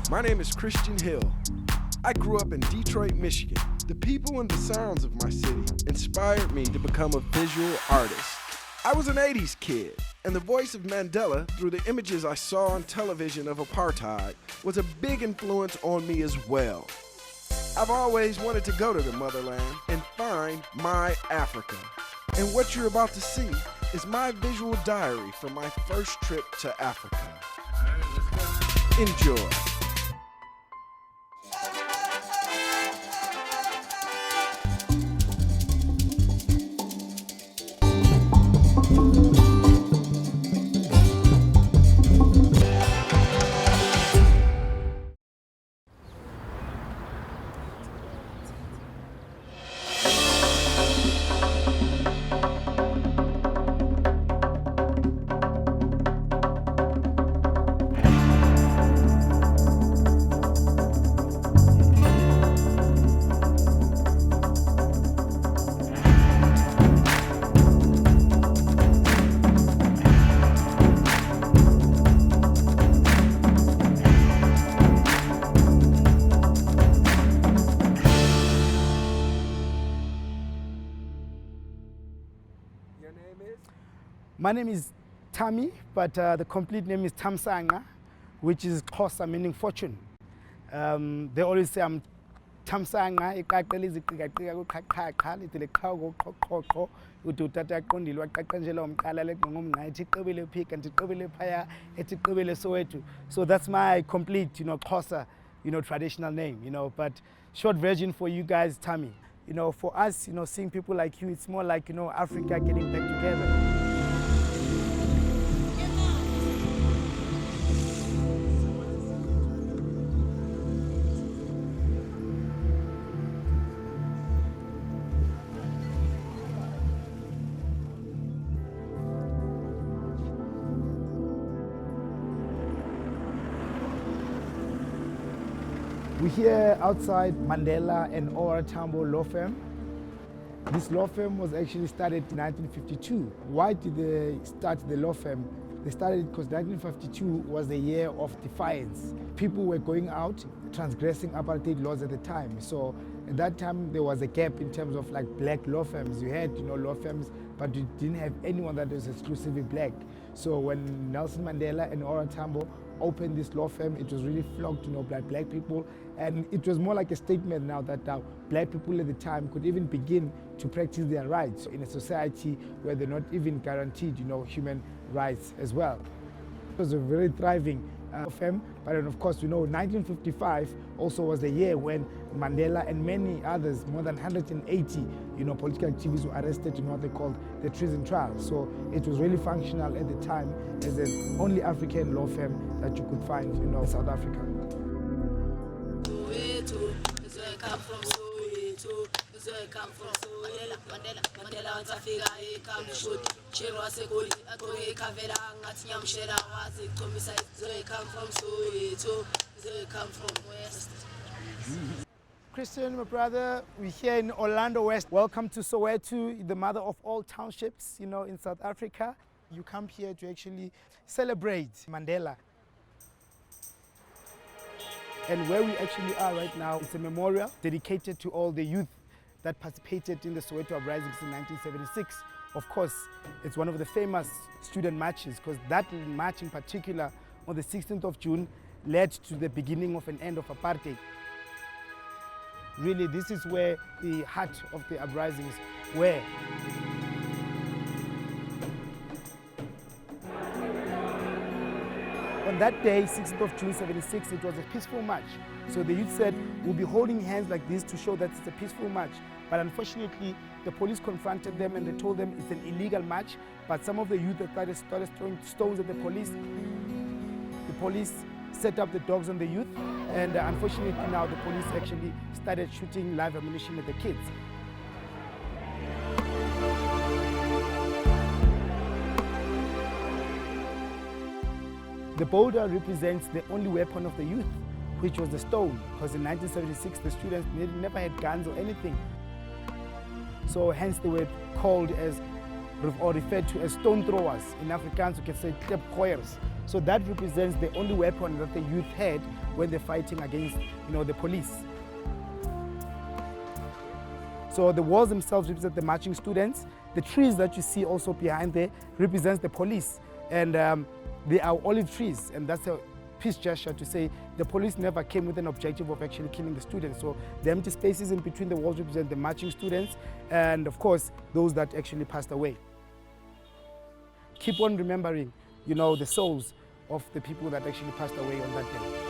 My name is Christian Hill. I grew up in Detroit, Michigan. The people and the sounds of my city inspired me to become a visual artist. I was an 80s kid, and the voice of Mandela, through the images I saw on television of apartheid, was a big influence on me as well. I've always wanted to go to the motherland and find my Africa. And what you're about to see is my visual diary from my first trip to Africa. Enjoy. My name is Tammy, but the complete name is Thamsanqa, which is Xhosa, meaning fortune. They always say I'm Thamsanqa, iqaqela iziqika kuqhaqhaqa lithi leqhawe koqhoqho uthi utata yaqondile waqaqanjela umqala leqongomnqa ethi iqebele phi kanti iqebele phaya ethi iqebele Soweto. So that's my complete, Xhosa, traditional name, but short version for you guys, Tammy. For us, seeing people like you, it's more like, Africa getting back together. We're here outside Mandela and OR Tambo law firm. This law firm was actually started in 1952. Why did they start the law firm? They started it because 1952 was the year of defiance. People were going out, transgressing apartheid laws at the time. So at that time, there was a gap in terms of black law firms. You had, law firms, but you didn't have anyone that was exclusively black. So when Nelson Mandela and OR Tambo opened this law firm, it was really flocked to black people, and it was more like a statement now that black people at the time could even begin to practice their rights in a society where they're not even guaranteed human rights as well. It was a very thriving firm, but then of course 1955 also was the year when Mandela and many others, more than 180 political activists, were arrested in what they called the treason trial. So it was really functional at the time as the only African law firm that you could find in South Africa. Christian, my brother, we're here in Orlando West. Welcome to Soweto, the mother of all townships, in South Africa. You come here to actually celebrate Mandela. And where we actually are right now, it's a memorial dedicated to all the youth that participated in the Soweto uprisings in 1976. Of course, it's one of the famous student marches, because that march in particular on the 16th of June led to the beginning of an end of apartheid. Really, this is where the heart of the uprisings were. On that day, 16th of June 76, it was a peaceful march. So the youth said, we'll be holding hands like this to show that it's a peaceful march. But unfortunately, the police confronted them and they told them it's an illegal march. But some of the youth that started throwing stones at the police set up the dogs on the youth. And unfortunately now the police actually started shooting live ammunition at the kids. The boulder represents the only weapon of the youth, which was the stone, because in 1976 the students never had guns or anything. So hence they were called as or referred to as stone throwers. In Afrikaans, you can say klipgooiers. So that represents the only weapon that the youth had when they're fighting against, the police. So the walls themselves represent the marching students. The trees that you see also behind there represents the police. And they are olive trees, and that's a peace gesture to say the police never came with an objective of actually killing the students. So the empty spaces in between the walls represent the marching students and, of course, those that actually passed away. Keep on remembering, the souls of the people that actually passed away on that day.